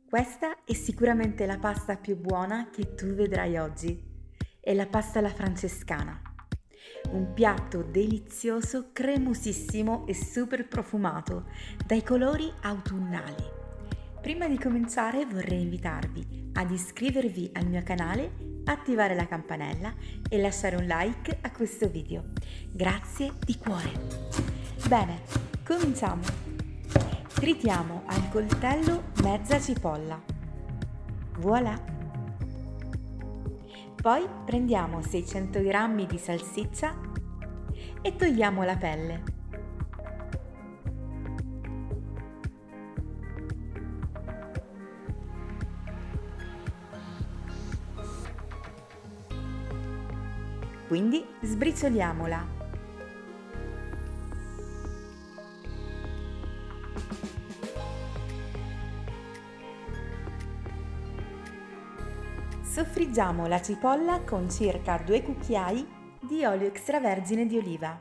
Questa è sicuramente la pasta più buona che tu vedrai oggi. È la pasta alla francescana. Un piatto delizioso, cremosissimo e super profumato, dai colori autunnali. Prima di cominciare vorrei invitarvi ad iscrivervi al mio canale, attivare la campanella e lasciare un like a questo video. Grazie di cuore! Bene, cominciamo! Tritiamo al coltello mezza cipolla. Voilà! Poi prendiamo 600 g di salsiccia e togliamo la pelle. Quindi sbricioliamola. Soffriggiamo la cipolla con circa 2 cucchiai di olio extravergine di oliva.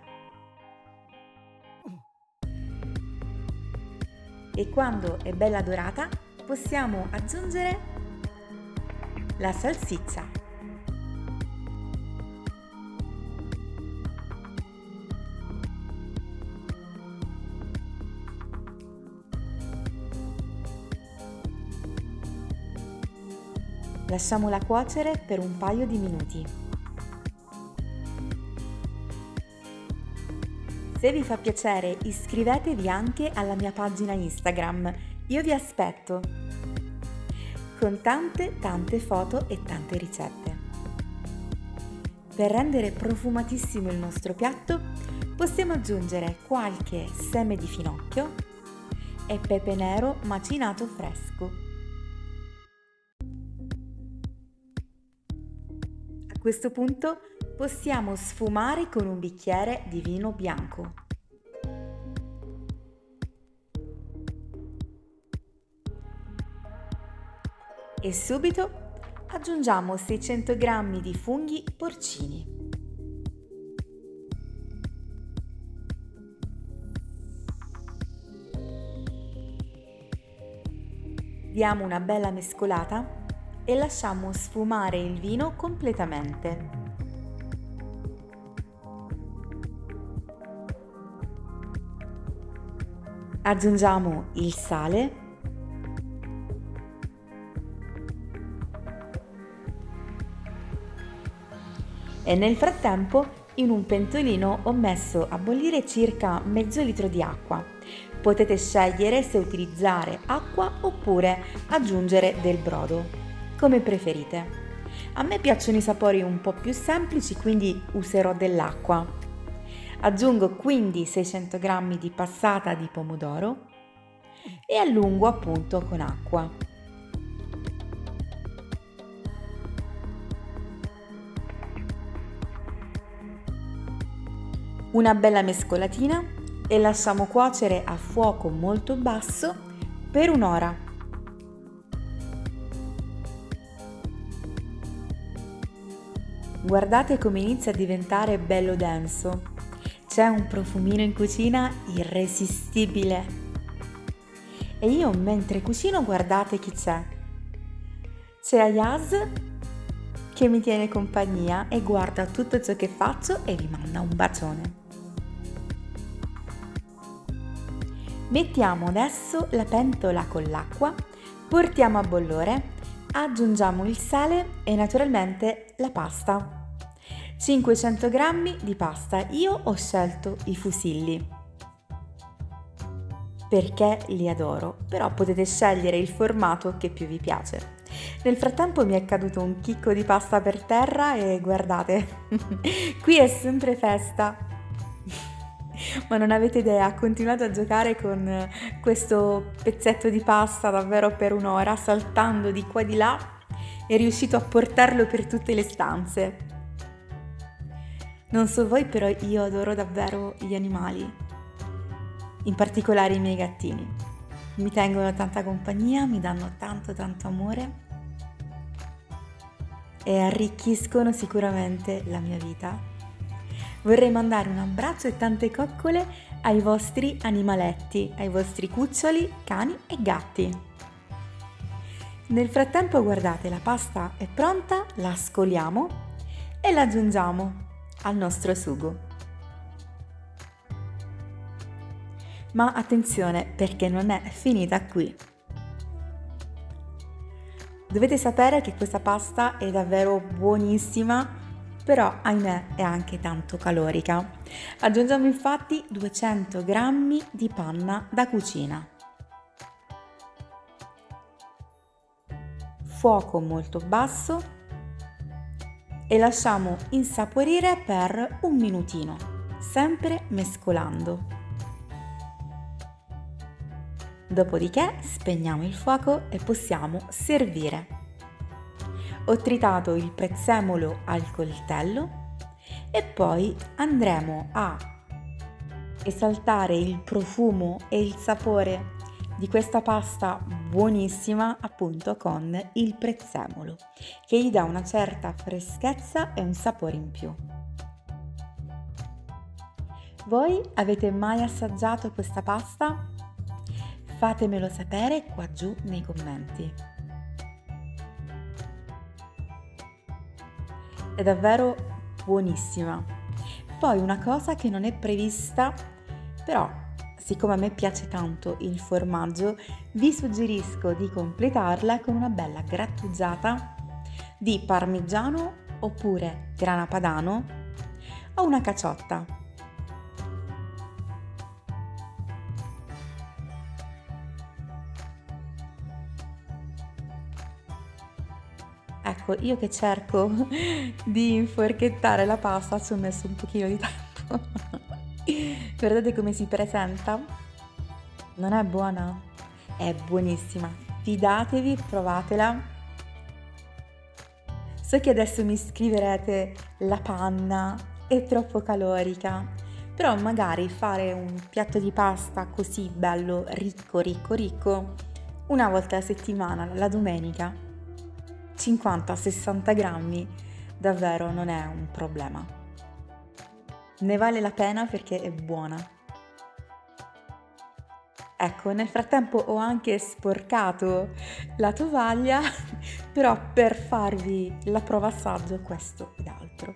E quando è bella dorata possiamo aggiungere la salsiccia. Lasciamola cuocere per un paio di minuti. Se vi fa piacere, iscrivetevi anche alla mia pagina Instagram. Io vi aspetto con tante foto e tante ricette. Per rendere profumatissimo il nostro piatto, possiamo aggiungere qualche seme di finocchio e pepe nero macinato fresco. A questo punto possiamo sfumare con un bicchiere di vino bianco. E subito aggiungiamo 600 g di funghi porcini. Diamo una bella mescolata e lasciamo sfumare il vino completamente. Aggiungiamo il sale e nel frattempo in un pentolino ho messo a bollire circa mezzo litro di acqua. Potete scegliere se utilizzare acqua oppure aggiungere del brodo, come preferite. A me piacciono i sapori un po' più semplici, quindi userò dell'acqua. Aggiungo quindi 600 g di passata di pomodoro e allungo appunto con acqua. Una bella mescolatina e lasciamo cuocere a fuoco molto basso per un'ora. Guardate come inizia a diventare bello denso. C'è un profumino in cucina irresistibile. E io mentre cucino guardate chi c'è. C'è Ayaz che mi tiene compagnia e guarda tutto ciò che faccio e vi manda un bacione. Mettiamo adesso la pentola con l'acqua, portiamo a bollore, aggiungiamo il sale e naturalmente la pasta. 500 g di pasta, io ho scelto i fusilli perché li adoro, però potete scegliere il formato che più vi piace. Nel frattempo mi è caduto un chicco di pasta per terra e guardate, qui è sempre festa. Ma non avete idea, ho continuato a giocare con questo pezzetto di pasta davvero per un'ora, saltando di qua e di là e riuscito a portarlo per tutte le stanze. Non so voi, però io adoro davvero gli animali, in particolare i miei gattini. Mi tengono tanta compagnia, mi danno tanto amore e arricchiscono sicuramente la mia vita. Vorrei mandare un abbraccio e tante coccole ai vostri animaletti, ai vostri cuccioli, cani e gatti. Nel frattempo, guardate, la pasta è pronta, la scoliamo e la aggiungiamo al nostro sugo. Ma attenzione, perché non è finita qui. Dovete sapere che questa pasta è davvero buonissima, però ahimè è anche tanto calorica. Aggiungiamo infatti 200 g di panna da cucina. Fuoco molto basso e lasciamo insaporire per un minutino, sempre mescolando. Dopodiché spegniamo il fuoco e possiamo servire. Ho tritato il prezzemolo al coltello e poi andremo a esaltare il profumo e il sapore di questa pasta buonissima appunto con il prezzemolo, che gli dà una certa freschezza e un sapore in più. Voi avete mai assaggiato questa pasta? Fatemelo sapere qua giù nei commenti. È davvero buonissima. Poi una cosa che non è prevista, però siccome a me piace tanto il formaggio, vi suggerisco di completarla con una bella grattugiata di parmigiano oppure grana padano o una caciotta. Ecco, io che cerco di inforchettare la pasta ci ho messo un pochino di tempo. Guardate come si presenta. Non è buona? È buonissima. Fidatevi, provatela. So che adesso mi scriverete la panna è troppo calorica, però magari fare un piatto di pasta così bello, ricco, una volta a settimana, la domenica, 50-60 grammi, davvero non è un problema. Ne vale la pena perché è buona. Ecco, nel frattempo ho anche sporcato la tovaglia, però per farvi la prova assaggio questo ed altro.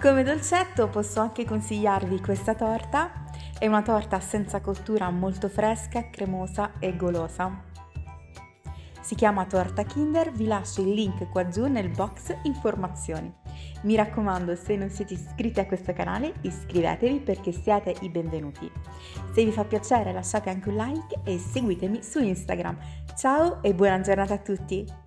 Come dolcetto posso anche consigliarvi questa torta, è una torta senza cottura molto fresca, cremosa e golosa. Si chiama torta Kinder, vi lascio il link qua giù nel box informazioni. Mi raccomando, se non siete iscritti a questo canale, iscrivetevi perché siete i benvenuti. Se vi fa piacere lasciate anche un like e seguitemi su Instagram. Ciao e buona giornata a tutti!